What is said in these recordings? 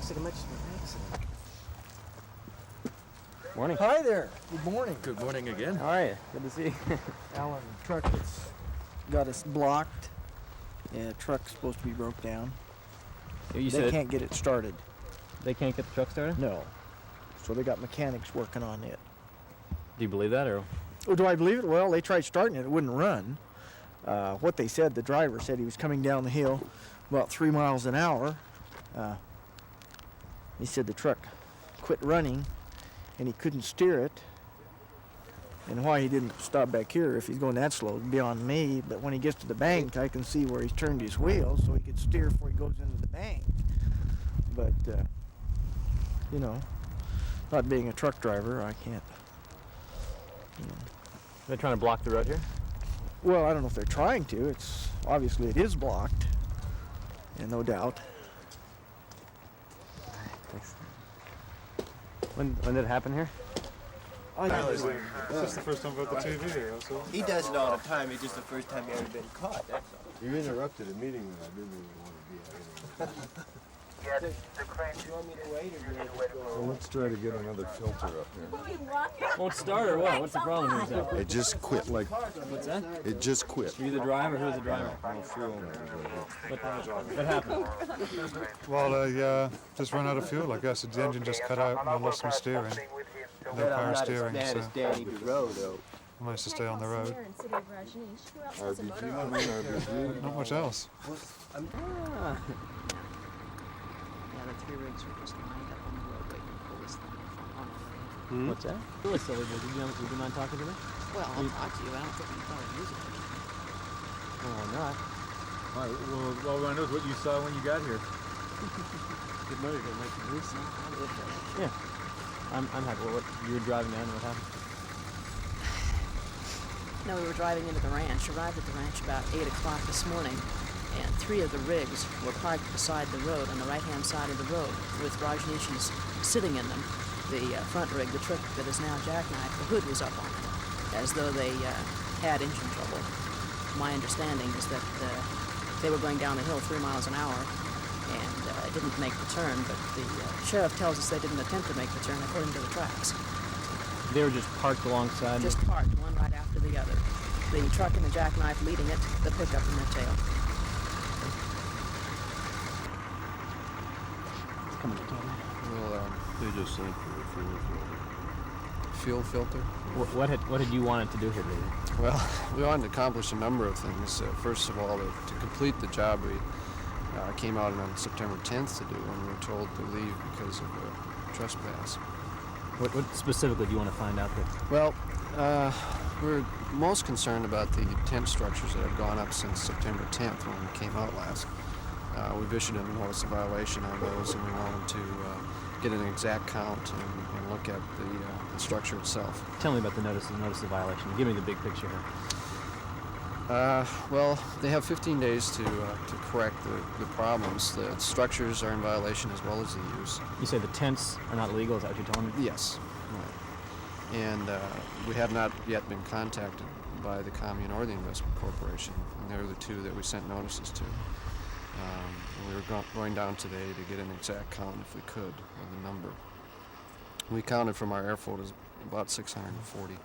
Looks like it might just be an accident. Morning. Hi there. Good morning. Good morning again. How are you? Good to see you. Alan, truck that's got us blocked. Yeah, the truck's supposed to be broke down. You They can't get it started. They can't get the truck started? No. So they got mechanics working on it. Do you believe that, or? Oh, do I believe it? Well, they tried starting it. It wouldn't run. What they said, the driver said he was coming down the hill about 3 miles an hour. He said the truck quit running and he couldn't steer it. And why he didn't stop back here, if he's going that slow, is beyond me. But when he gets to the bank, I can see where he's turned his wheels so he could steer before he goes into the bank. But, you know, not being a truck driver, I can't. You know. They're trying to block the road here? Well, I don't know if they're trying to. It's obviously it is blocked, and no doubt. Thanks. When did it happen here? It's just the first time about the TV here, that's all. He does it all the time. It's just the first time he ever been caught, that's all. You interrupted a meeting that I didn't even want to be at. Yeah, the crane. Do you want me to wait or do you want to go? Well, let's try to get another filter up here. Won't start or what? What's the problem here, Zach? It just quit like, What's that? it just quit. Are you the driver? Who's the driver? No fuel in it. What happened? Well, I just ran out of fuel, I guess. The engine just cut out and I lost my steering. No power steering, Bad as so Danny Bureau, though. I managed to stay on the road. RBG. Not much else. Yeah, the 3 rigs are just lined up on the road waiting to pull this thing on. What's that? Really silly, but would you mind talking to me? Well, I'll talk to you. I don't think we can probably use it. Well, why not? All right, well, all I know is what you saw when you got here. Good motor to make the grease. Yeah. I'm happy. What you were driving down and what happened? No, we were driving into the ranch, arrived at the ranch about 8 o'clock this morning, and 3 of the rigs were parked beside the road on the right-hand side of the road with Rajneeshis sitting in them. The front rig, the truck that is now jackknifed, the hood was up on it, as though they had engine trouble. My understanding is that they were going down the hill 3 miles an hour and didn't make the turn, but the sheriff tells us they didn't attempt to make the turn according to the tracks. They were just parked alongside. Just parked, one right after the other. The truck and the jackknife leading it, the pickup in their tail. Well, they just sent for a fuel filter. What had you wanted to do here today? Well, we wanted to accomplish a number of things. First of all, to complete the job we came out on September 10th to do, and we were told to leave because of trespass. What specifically do you want to find out there? Well, we're most concerned about the tent structures that have gone up since September 10th when we came out last. We've issued a notice of violation on those, and we wanted to get an exact count and look at the structure itself. Tell me about the notice of violation. Give me the big picture here. Well, they have 15 days to correct the problems. The structures are in violation as well as the use. You say the tents are not legal, is that what you're telling me? Yes. Right. And we have not yet been contacted by the Commune or the Investment Corporation, and they're the two that we sent notices to. We were going down today to get an exact count, if we could, of the number. We counted from our airfield as about 640.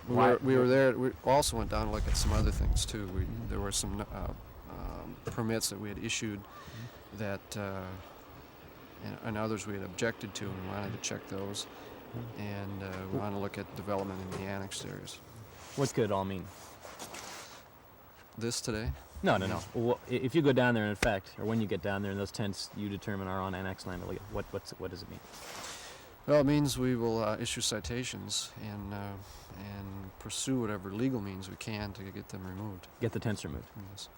We were there. We also went down to look at some other things too. There were some permits that we had issued that, and others we had objected to, and we wanted to check those. And we wanted to look at development in the annexed areas. What could it all mean? This today? No. Well, if you go down there, in effect, or when you get down there, and those tents you determine are on annexed land, what does it mean? Well, it means we will issue citations and pursue whatever legal means we can to get them removed. Get the tents removed. Yes.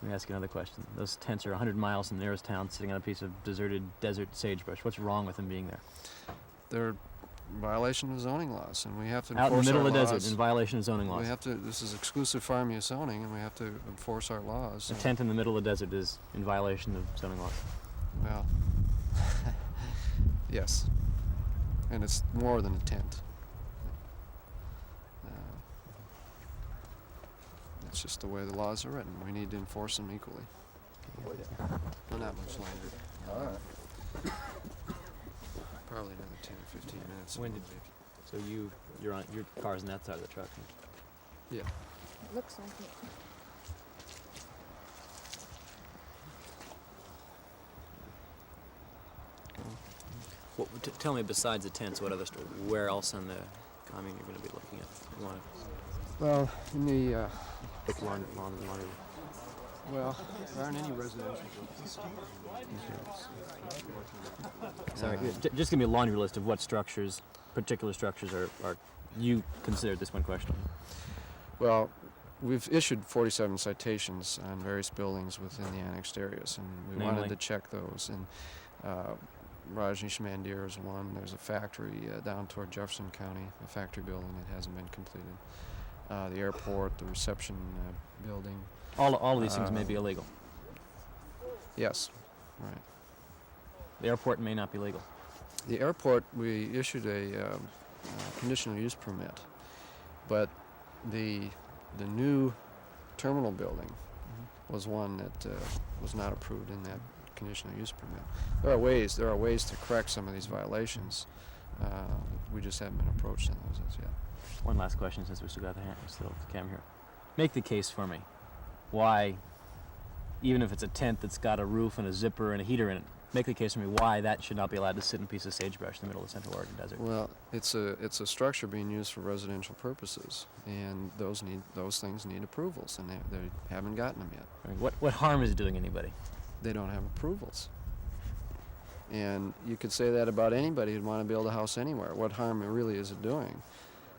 Let me ask you another question. Those tents are 100 miles from the nearest town, sitting on a piece of deserted desert sagebrush. What's wrong with them being there? They're in violation of zoning laws, and we have to out enforce in the middle our of the laws. desert, in violation of zoning laws. We have to. This is exclusive farm use zoning, and we have to enforce our laws. A tent in the middle of the desert is in violation of zoning laws. Well, yes, and it's more than a tent. It's just the way the laws are written. We need to enforce them equally. Well, not much longer. All right. Probably another 10 or 15 minutes. When did- So you're on your car's on that side of the truck. Yeah. Looks like it. Tell me, besides the tents, what other where else on the commune you're going to be looking at? You want Well, in the to look laundry. well, there aren't any residential buildings. Sorry, just give me a laundry list of what structures, particular structures, are you consider at this point questionable. Well, we've issued 47 citations on various buildings within the annexed areas, and we wanted Namely? to check those. And Rajneesh Mandir is one. There's a factory down toward Jefferson County, a factory building that hasn't been completed. The airport, the reception building. All of these things may be illegal. Yes, right. The airport may not be legal. The airport, we issued a conditional use permit, but the new terminal building was one that was not approved in that conditional use permit. There are ways to correct some of these violations. We just haven't been approached on those as yet. One last question, since we still got the camera here. Make the case for me. Why, even if it's a tent that's got a roof and a zipper and a heater in it, make the case for me why that should not be allowed to sit in a piece of sagebrush in the middle of the Central Oregon desert. Well, it's a structure being used for residential purposes, and those things need approvals, and they haven't gotten them yet. I mean, what harm is it doing anybody? They don't have approvals. And you could say that about anybody who'd want to build a house anywhere. What harm really is it doing?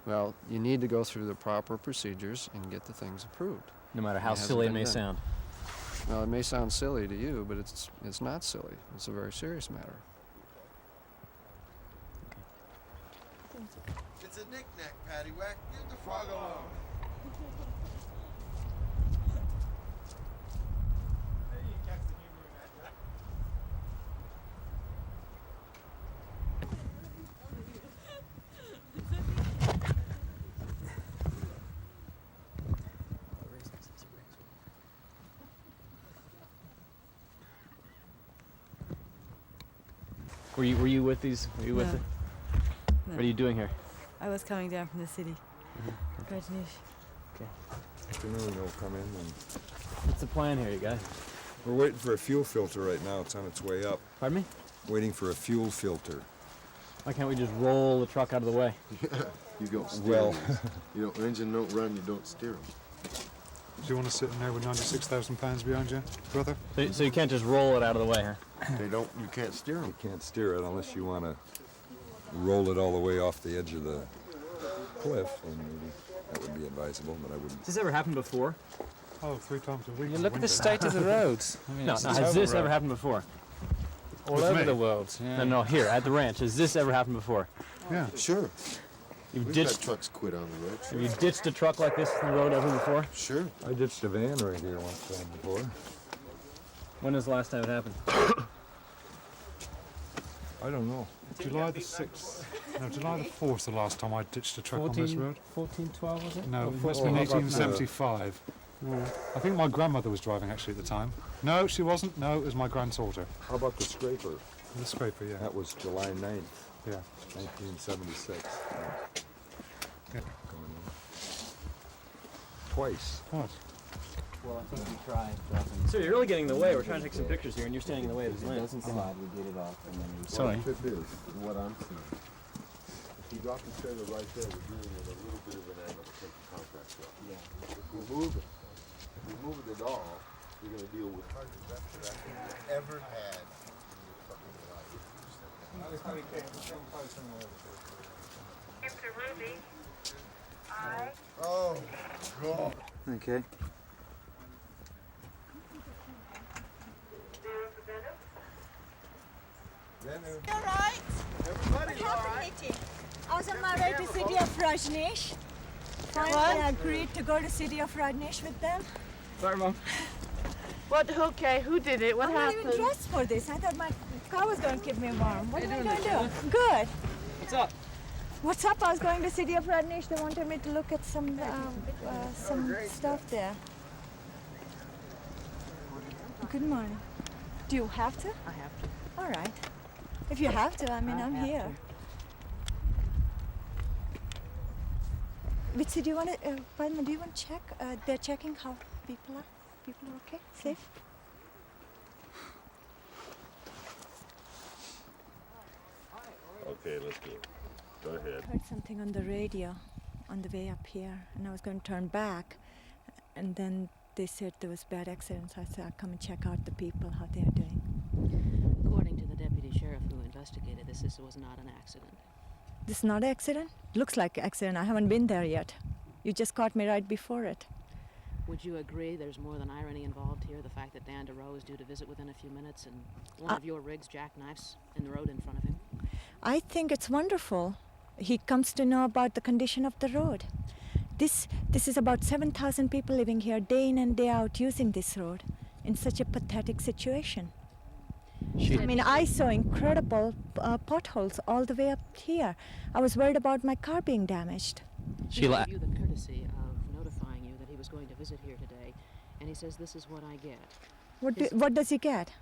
Well, you need to go through the proper procedures and get the things approved. No matter how It hasn't silly it been may done. sound. Well, it may sound silly to you, but it's not silly. It's a very serious matter. It's a knick-knack, paddywhack. Give the frog alone. Were you with these? Were you with No. it? No. What are you doing here? I was coming down from the city. Rajneesh. Afternoon, they'll come in and What's the plan here, you guys? we're waiting for a fuel filter right now. It's on its way up. Pardon me? Waiting for a fuel filter. Why can't we just roll the truck out of the way? You don't steer. Well, you know, engine don't run, you don't steer them. Do you want to sit in there with 96,000 pounds behind you, brother? So you can't just roll it out of the way, huh? They don't. You can't steer them. You can't steer it unless you want to roll it all the way off the edge of the cliff, and maybe that would be advisable. But I wouldn't. Has this ever happened before? Oh, 3 times a week. You is look a at the winter. state of the roads. I mean, No, it's no. a Has terrible this ever road. happened before? all With over me? the world? Yeah. No, here at the ranch. Has this ever happened before? Yeah. Sure. You've We've ditched. got trucks quit on the road. Have you ditched a truck like this on the road ever before? Sure. I ditched a van right here once before. When was the last time it happened? I don't know. July the 6th. No, July the 4th, the last time I ditched a truck on this road. 1412 was it? No, Or it must have been how about 1875. I think my grandmother was driving actually at the time. No, she wasn't. No, it was my granddaughter. How about the scraper? The scraper, yeah. That was July 9th, Yeah. 1976. Yeah. Coming in. Twice. What? Well, I think we tried dropping. So you're really getting in the way. We're trying to take some pictures here, and you're standing in the way of this land. slide, we get it off, and then we. Sorry. The tip is what I'm seeing. If you drop the trailer right there, we're doing it a little bit of an angle to take the contract off. Yeah. If we move it, if we move it at all, you're going to deal with hundreds that you've ever had in your fucking life. Mr. Ruby, I Oh, God. Okay. You're right. Everybody's What happened, Nikki? I was on my way to city of Rajneesh. Finally, I agreed to go to city of Rajneesh with them. Sorry, Mom. What? Okay, who did it? What I'm not even dressed for this. I thought my car was going to keep me warm. What am I going to do? Good. What's up? What's up? I was going to city of Rajneesh. They wanted me to look at some stuff there. Good morning. Do you have to? I have to. All right. If you have to, I mean, I'm here. Bitsy, do you want to, Padma, do you want to check? They're checking how people are. People are okay? Safe? Okay, let's go. Go ahead. I heard something on the radio on the way up here, and I was going to turn back, and then they said there was bad accidents. I said, I'll come and check out the people, how they're doing. According to the deputy sheriff who investigated this was not an accident. This is not an accident? Looks like an accident. I haven't been there yet. You just caught me right before it. Would you agree there's more than irony involved here? The fact that Dan DeRoe is due to visit within a few minutes and one of your rigs jackknifes in the road in front of him? I think it's wonderful. He comes to know about the condition of the road. This is about 7,000 people living here day in and day out using this road in such a pathetic situation. I mean, I saw incredible potholes all the way up here. I was worried about my car being damaged. Sheila, He gave you the courtesy of notifying you that he was going to visit here today, and he says this is what I get. What does he get?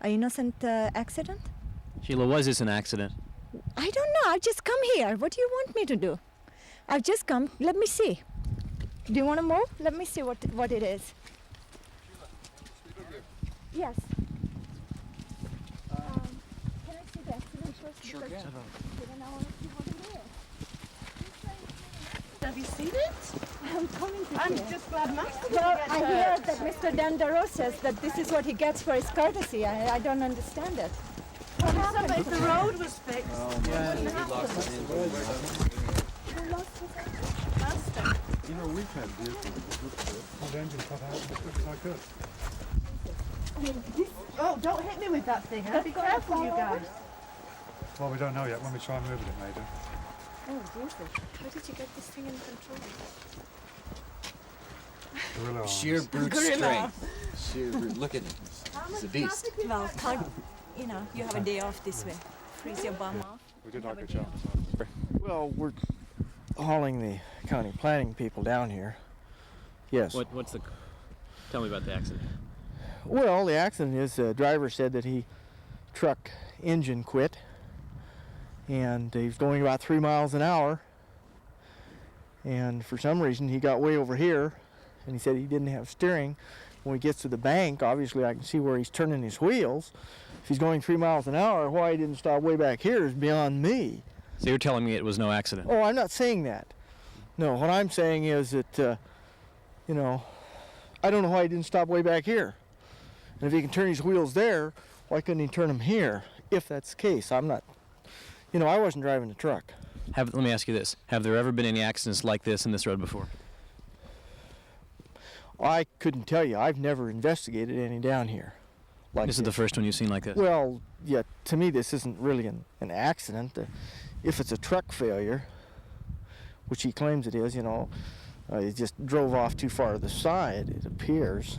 An innocent accident? Sheila, was this an accident? I don't know. I've just come here. What do you want me to do? I've just come. Let me see. Do you want to move? Let me see what it is. Yes. Can I see the accident first? Sure can. Then I want to see what it is. Have you seen it? I'm coming to I'm see it. just glad Max didn't Well, get I hurt. hear that Mr. Dan DeRoe says that this is what he gets for his courtesy. I don't understand it. What happened? If the road was fixed, You know, we've had vehicles. The engine cut out, it looks like this. oh, don't hit me with that thing, huh? Be careful, you guys. Well, we don't know yet. When we try and move it, it may do. Oh, Jesus. How did you get this thing in control? Gorilla arms. Sheer brute strength. Sheer brute. Look at him. He's a beast. Well, you have a day off this way. Freeze your bum off. We did like a job. Well, we're hauling the county planning people down here. Yes. What's the? Tell me about the accident. Well, the accident is the driver said that truck engine quit, and he was going about 3 miles an hour, and for some reason he got way over here, and he said he didn't have steering. When he gets to the bank, obviously I can see where he's turning his wheels. If he's going 3 miles an hour, why he didn't stop way back here is beyond me. So you're telling me it was no accident? Oh, I'm not saying that. No, what I'm saying is that, I don't know why he didn't stop way back here. And if he can turn his wheels there, why couldn't he turn them here? If that's the case, I'm not, I wasn't driving the truck. Let me ask you this. Have there ever been any accidents like this in this road before? I couldn't tell you. I've never investigated any down here. This is the first one you've seen like this? Well, yeah, to me this isn't really an accident. If it's a truck failure, which he claims it is, he just drove off too far to the side, it appears.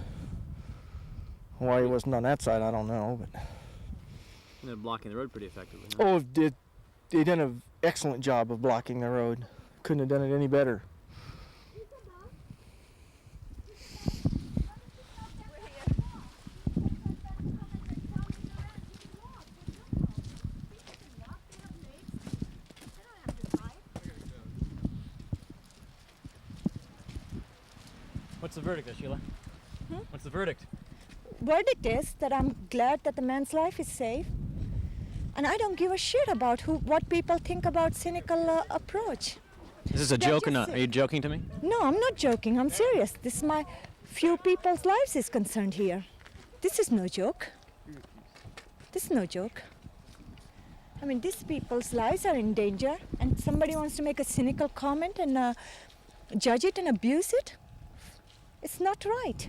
Why he wasn't on that side, I don't know. But They're blocking the road pretty effectively. oh, they done an excellent job of blocking the road. Couldn't have done it any better. What's the verdict, Sheila? What's the verdict? Verdict is that I'm glad that the man's life is safe, and I don't give a shit about what people think about cynical approach. Is this a joke or not? Are you joking to me? No, I'm not joking. I'm serious. This is my few people's lives is concerned here. This is no joke. This is no joke. I mean, these people's lives are in danger, and somebody wants to make a cynical comment and judge it and abuse it. It's not right.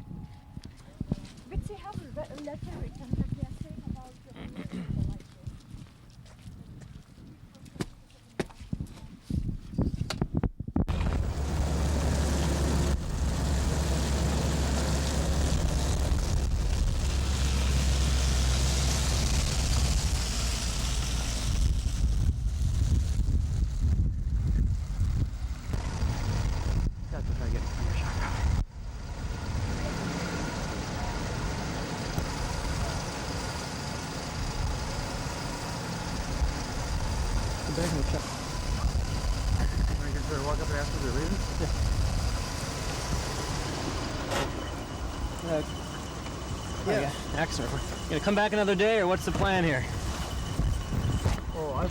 Bitsy, have a letter written that they are saying about the people like this. That's what I get from your shotgun. back in the truck. We can sort of walk up and ask if they're leaving? Yeah. Excellent. You gonna come back another day, or what's the plan here? Oh,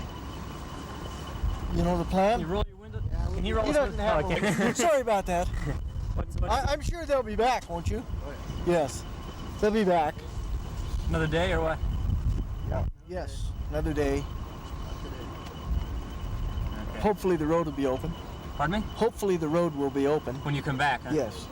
you know the plan? Can you roll your window? Can you roll He the doesn't have one. Sorry about that. I'm sure they'll be back, won't you? Yes. They'll be back. Another day, or what? Yes. Another day. Okay. Hopefully the road will be open. Pardon me? Hopefully the road will be open. When you come back, huh? Yes.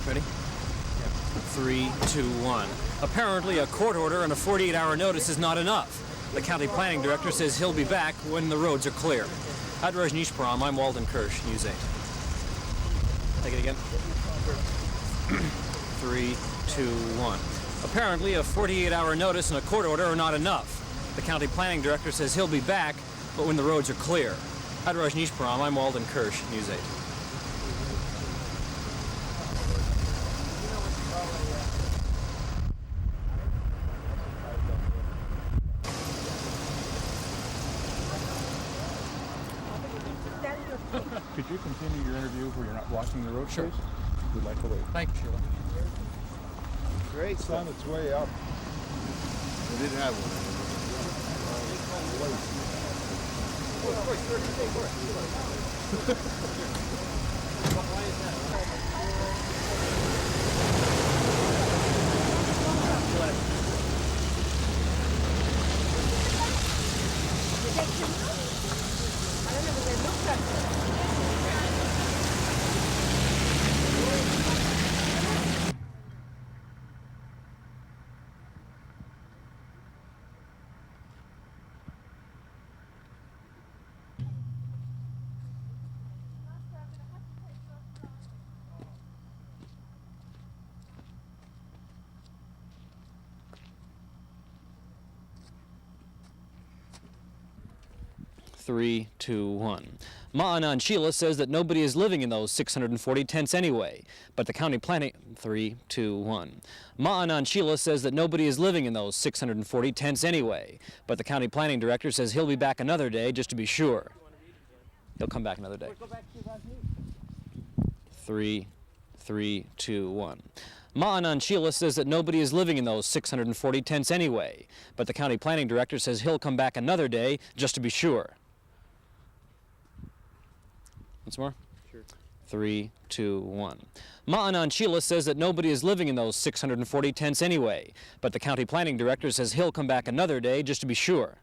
Ready? 3, 2, 1. Apparently, a court order and a 48-hour notice is not enough. The county planning director says he'll be back when the roads are clear. At Rajneeshpuram, I'm Walden Kirsch, News 8. Take it again. 3, 2, 1. Apparently, a 48-hour notice and a court order are not enough. The county planning director says he'll be back, but when the roads are clear. At Rajneeshpuram, I'm Walden Kirsch, News 8. Could you continue your interview where you're not watching the road? Sure. We'd like to wait. Thank you, Sheila. Great. It's on its way up. We did have one. Three, two, one. Ma'anan Sheila says that nobody is living in those 640 tents anyway, but the county planning... 3, 2, 1. Ma'anan Sheila says that nobody is living in those 640 tents anyway, but the county planning director says he'll be back another day just to be sure. He'll come back another day. 3, 2, 1. Ma'anan Sheila says that nobody is living in those 640 tents anyway, but the county planning director says he'll come back another day just to be sure. Once more? Sure. 3, 2, 1. Ma'anan Sheila says that nobody is living in those 640 tents anyway, but the county planning director says he'll come back another day just to be sure.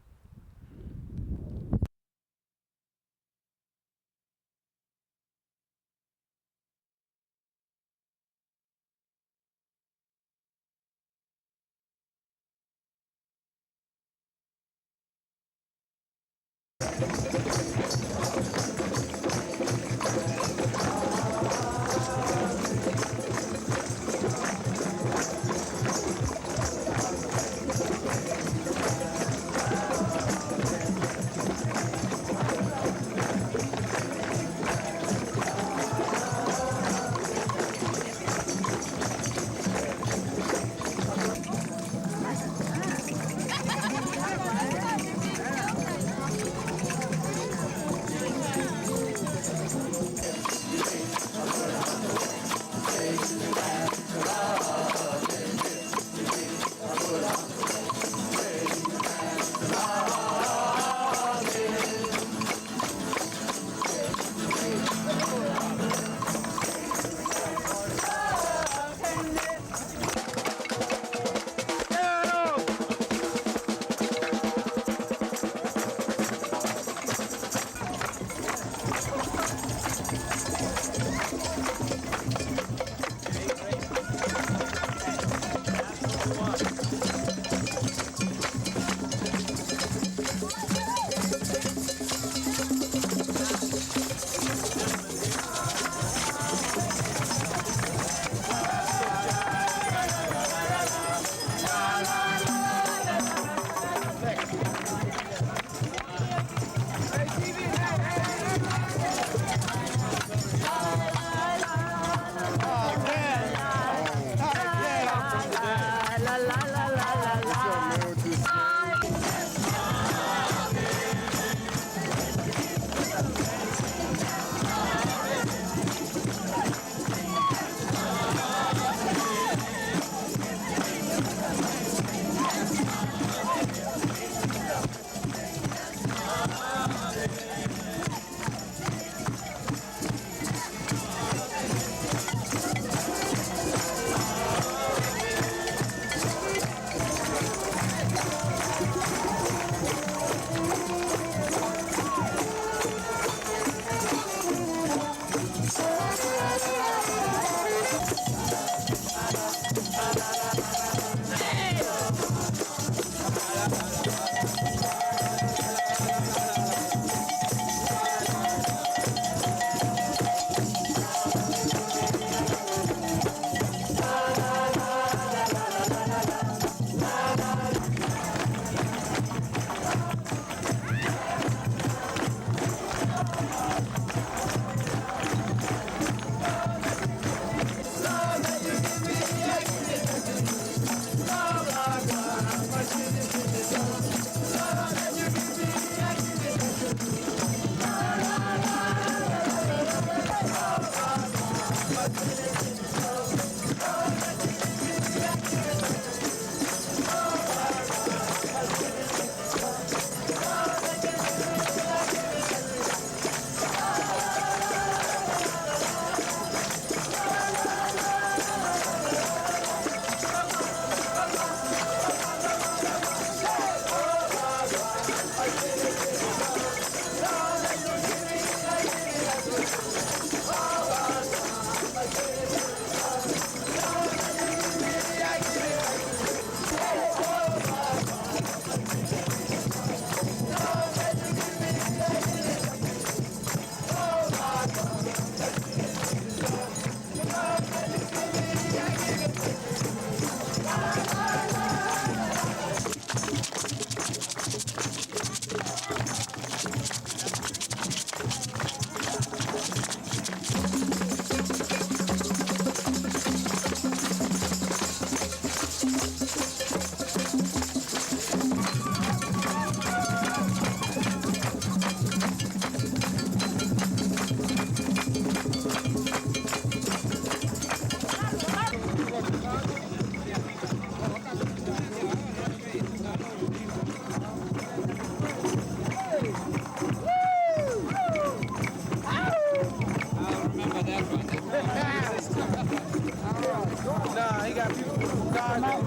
We're not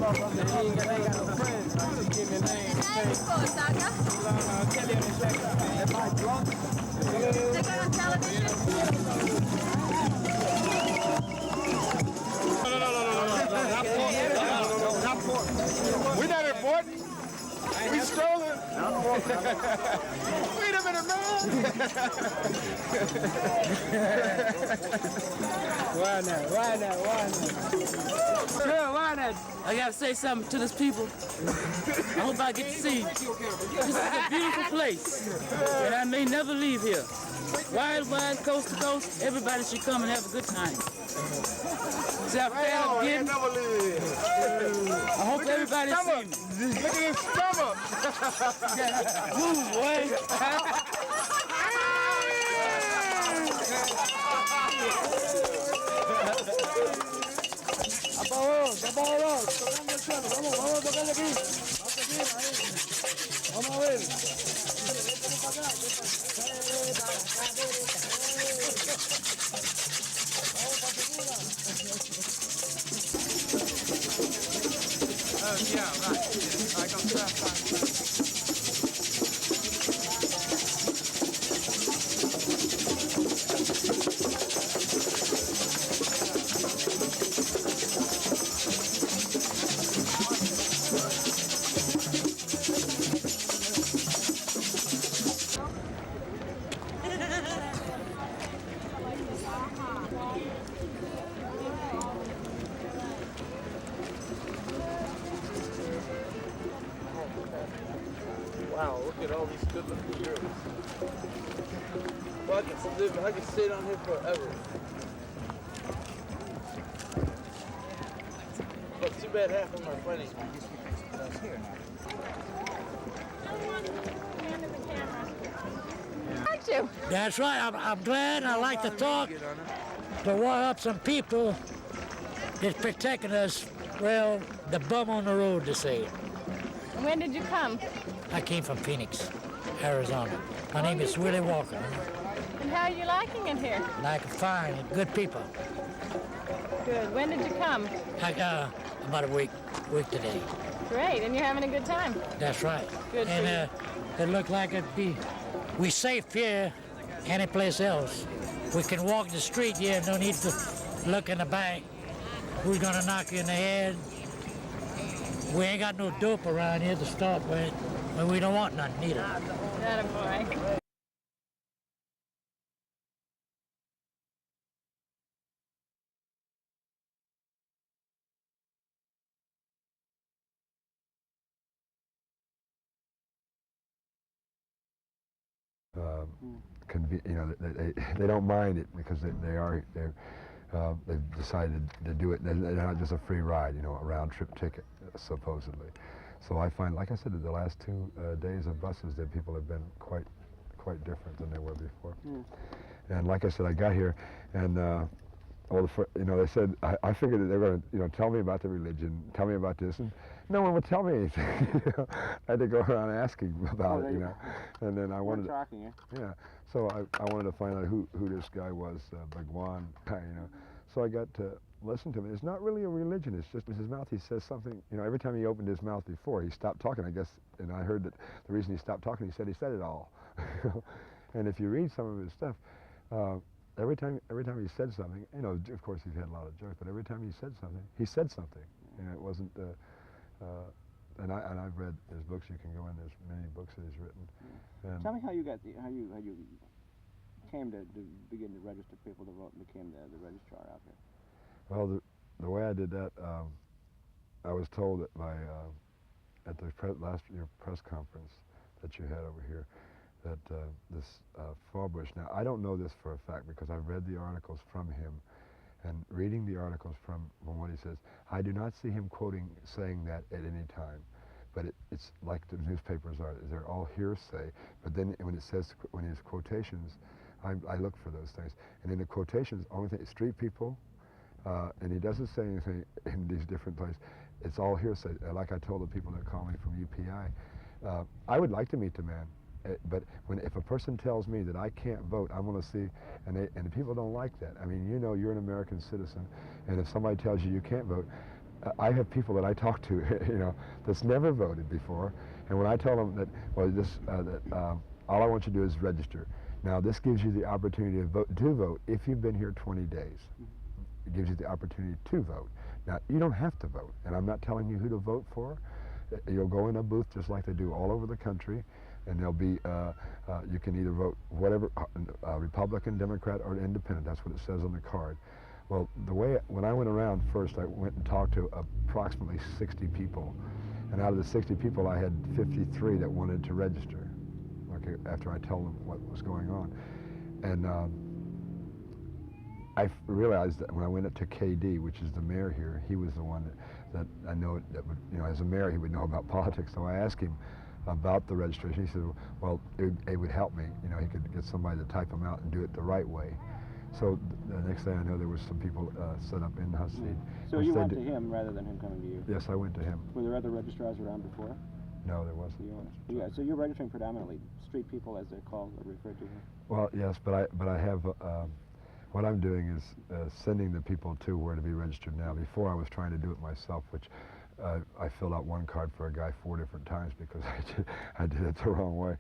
important. We stole it. Wait a minute, man. Why not? Why not? Why not? Girl, why not? I gotta say something to this people. I hope I get to see. This is a beautiful place, and I may never leave here. Wide, coast to coast, everybody should come and have a good time. See how fat I'm getting? I hope everybody sees me. Look at his stomach. Move, boy. Vamos a ver. Yeah, right. I got that. Wow, look at all these good looking girls. Well, I could stay down here forever. But too bad half of them are funny. That's right. I'm glad. I like to talk to wire up some people that's protecting us. Well, the bum on the road, to say it. When did you come? I came from Phoenix, Arizona. My name is Willie Walker. And how are you liking it here? Like fine, good people. Good. When did you come? About a week today. Great. And you're having a good time? That's right. Good for And it looked like we safe here any place else. We can walk the street here, no need to look in the back. Who's gonna knock you in the head? We ain't got no dope around here to start with, but we don't want none neither. That a boy. They don't mind it because they've decided to do it. They're not just a free ride, a round trip ticket, supposedly. So I find, like I said, that the last 2 days of buses, that people have been quite different than they were before. And like I said, I got here, and they said I figured that they were going to, tell me about the religion, tell me about this, and no one would tell me anything. I had to go around asking about it, and then I wanted, yeah. So I wanted to find out who this guy was, Bhagwan, So I got to listen to him. It's not really a religion. It's just in his mouth. He says something. Every time he opened his mouth before, he stopped talking. I guess, and I heard that the reason he stopped talking, he said it all. And if you read some of his stuff, every time he said something, of course he's had a lot of jokes, but every time he said something, and it wasn't. And I've read his books. You can go in. There's many books that he's written. And tell me how you got how you came to begin to register people to vote and became the registrar out here. Well, the way I did that, I was told that at the last year press conference that you had over here, that this Fawbush. Now I don't know this for a fact because I've read the articles from him, and reading the articles from what he says, I do not see him saying that at any time. But it's like the newspapers are. They're all hearsay. But then when his quotations, I look for those things. And in the quotations, only thing, street people, and he doesn't say anything in these different places. It's all hearsay. Like I told the people that call me from UPI, I would like to meet the man. But if a person tells me that I can't vote, I'm going to see, and people don't like that. I mean, you're an American citizen, and if somebody tells you you can't vote, I have people that I talk to, you know, that's never voted before, and when I tell them that, well, all I want you to do is register. Now, this gives you the opportunity to vote if you've been here 20 days. It gives you the opportunity to vote. Now, you don't have to vote, and I'm not telling you who to vote for. You'll go in a booth just like they do all over the country, and there'll be, you can either vote whatever, Republican, Democrat, or Independent. That's what it says on the card. Well, when I went around first, I went and talked to approximately 60 people, and out of the 60 people, I had 53 that wanted to register, okay, after I told them what was going on. And I realized that when I went up to KD, which is the mayor here, he was the one that I know that would, you know, as a mayor, he would know about politics. So I asked him about the registration. He said, well, it would help me. You know, he could get somebody to type them out and do it the right way. So the next thing I know, there was some people set up in Hasid. So you went to him rather than him coming to you? Yes, I went to him. Were there other registrars around before? No, there wasn't. Yeah, so you're registering predominantly street people, as they're called or referred to here? Well, yes, but I have, what I'm doing is sending the people to where to be registered now. Before I was trying to do it myself, which I filled out one card for a guy 4 different times because I did it the wrong way.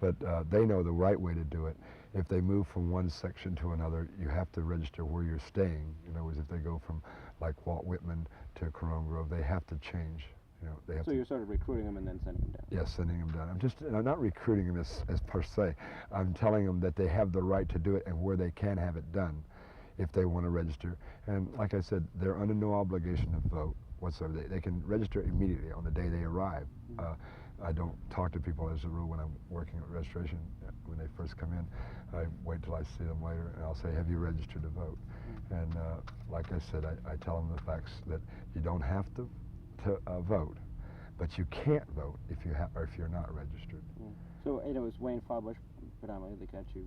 But they know the right way to do it. If they move from one section to another, you have to register where you're staying. In other words, if they go from like Walt Whitman to Corona Grove, they have to change. You know, they have so you're sort of recruiting them and then sending them down? Yes, sending them down. I'm not recruiting them as per se. I'm telling them that they have the right to do it and where they can have it done if they want to register. And like I said, they're under no obligation to vote whatsoever. They can register immediately on the day they arrive. I don't talk to people as a rule when I'm working at registration. When they first come in, I wait till I see them later, and I'll say, have you registered to vote? And like I said, I tell them the facts that you don't have to vote, but you can't vote if you're not registered. So it was Wayne Fawbush predominantly that got you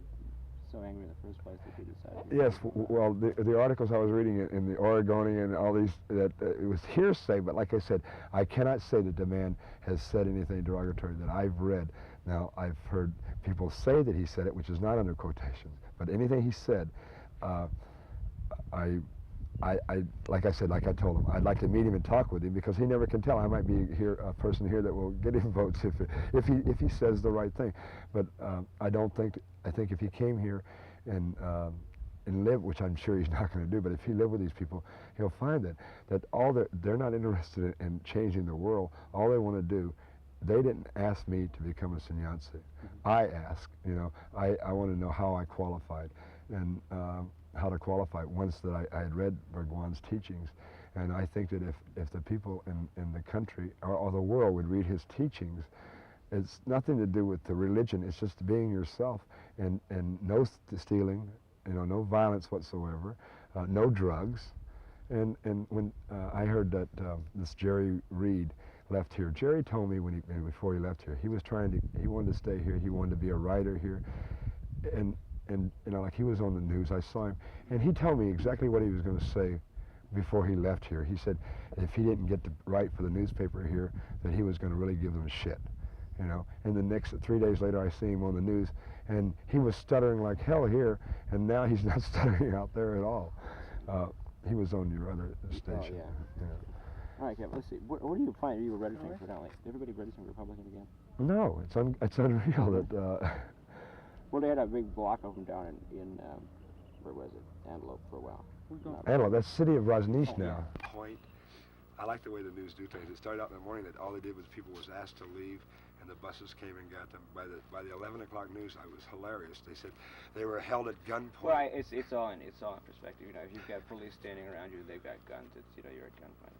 so angry in the first place that you decided? Yes, well, the articles I was reading in the Oregonian and all these, that it was hearsay, but like I said, I cannot say that the man has said anything derogatory that I've read. Now, I've heard people say that he said it, which is not under quotation, but anything he said, like I said, like I told him, I'd like to meet him and talk with him because he never can tell. I might be a person here that will get him votes if he says the right thing. But I think if he came here and live, which I'm sure he's not going to do, but if he lived with these people, he'll find that they're not interested in changing the world. All they want to do, they didn't ask me to become a sannyasi. I asked, you know, I want to know how I qualified. And how to qualify once that I had read Bhagwan's teachings. And I think that if the people in the country or the world would read his teachings, it's nothing to do with the religion, it's just being yourself and no stealing, you know, no violence whatsoever, no drugs. And when I heard that this Jerry Reed left here, Jerry told me before he left here, he wanted to stay here, he wanted to be a writer here. And you know, like he was on the news, I saw him, and he told me exactly what he was going to say before he left here. He said if he didn't get to write for the newspaper here, that he was going to really give them shit, you know. And the next 3 days later, I see him on the news, and he was stuttering like hell here, and now he's not stuttering out there at all. He was on your other station. Oh, yeah. All right, Kevin, let's see. What do you find? You were registering for now. Like, everybody registering Republican again? No, it's unreal that. Well, they had a big block of them down in where was it? Antelope for a while. Antelope, that's the city of Rajneesh now. Point. I like the way the news do things. It started out in the morning that all they did was people was asked to leave, and the buses came and got them. By the 11 o'clock news, I was hilarious. They said they were held at gunpoint. Well, it's all in perspective. You know, if you've got police standing around you, they've got guns. It's, you know, you're at gunpoint.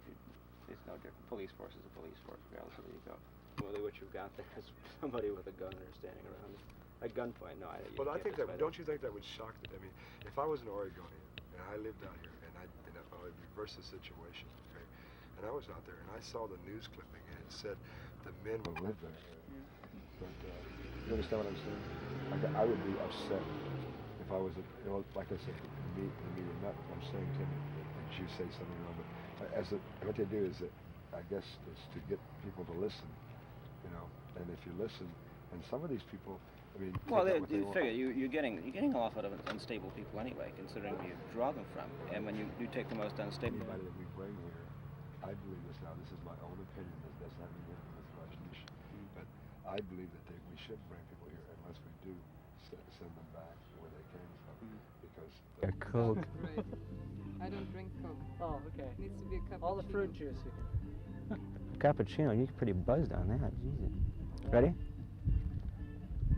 It's no different. Police force is a police force, regardless of where you go. Really, what you've got there is somebody with a gun or standing around you. At gunpoint, no. Well, I think that. Don't you think that would shock them? I mean, if I was an Oregonian and I lived out here and I reversed the situation, okay, and I was out there and I saw the news clipping and it said the men would live there. But you understand what I'm saying? I would be upset if I was, you know, like I said, the media. Not I'm saying to me that you say something wrong, but what they do is that I guess it's to get people to listen, you know. And if you listen, and some of these people. I mean, well, you figure you're getting an awful lot of unstable people anyway, considering where you draw them from. And when you take the most unstable, anybody that we bring here, I believe this now. This is my own opinion. This doesn't have anything to do with Rajneesh. But I believe that we should bring people here unless we do send them back where they came from. Because Coke. Right. I don't drink Coke. Oh, okay. Needs to be a cappuccino. All the fruit juice you can. Cappuccino, you're pretty buzzed on that. Jesus. Ready?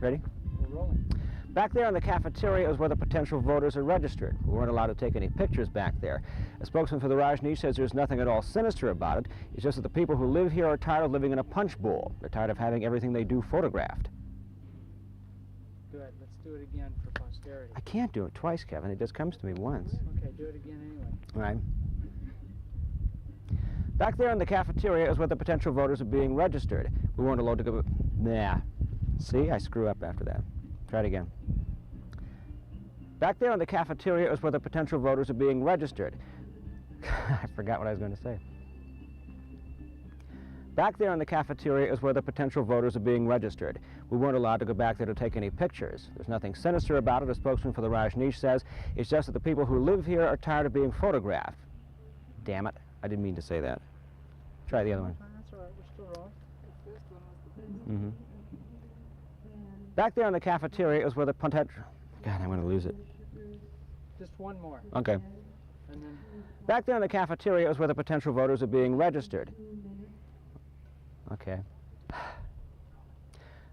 Ready? We're rolling. Back there in the cafeteria is where the potential voters are registered. We weren't allowed to take any pictures back there. A spokesman for the Rajneesh says there's nothing at all sinister about it. It's just that the people who live here are tired of living in a punch bowl. They're tired of having everything they do photographed. Good. Let's do it again for posterity. I can't do it twice, Kevin. It just comes to me once. Okay, do it again anyway. All right. Back there in the cafeteria is where the potential voters are being registered. We weren't allowed to go... Nah. See, I screw up after that. Try it again. Back there in the cafeteria is where the potential voters are being registered. I forgot what I was going to say. Back there in the cafeteria is where the potential voters are being registered. We weren't allowed to go back there to take any pictures. There's nothing sinister about it, a spokesman for the Rajneesh says. It's just that the people who live here are tired of being photographed. Damn it, I didn't mean to say that. Try the other one. That's all right, we're still rolling. The first one was the best. Mm-hmm. Back there in the cafeteria is where the potential... God, I'm going to lose it. Just one more. Okay. And then... Back there in the cafeteria is where the potential voters are being registered. Okay.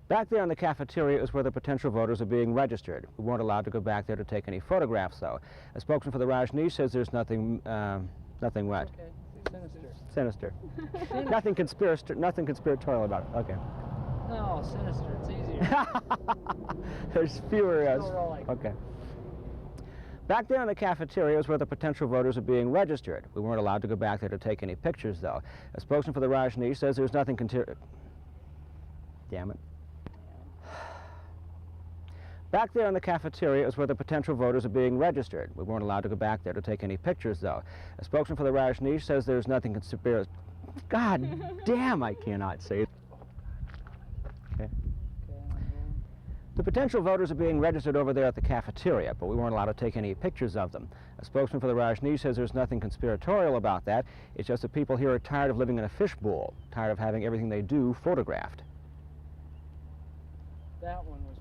Back there in the cafeteria is where the potential voters are being registered. We weren't allowed to go back there to take any photographs, though. A spokesman for the Rajneesh says there's nothing, nothing what? Okay. Sinister. Nothing conspiratorial about it. Okay. No, sinister. It's easier. There's fewer. Still rolling. Okay. Back there in the cafeteria is where the potential voters are being registered. We weren't allowed to go back there to take any pictures, though. A spokesman for the Rajneesh says there's nothing Damn it. Back there in the cafeteria is where the potential voters are being registered. We weren't allowed to go back there to take any pictures, though. A spokesman for the Rajneesh says there's nothing conspiratorial. God damn, I cannot say it. Okay. The potential voters are being registered over there at the cafeteria, but we weren't allowed to take any pictures of them. A spokesman for the Rajneesh says there's nothing conspiratorial about that. It's just that people here are tired of living in a fishbowl, tired of having everything they do photographed. That one was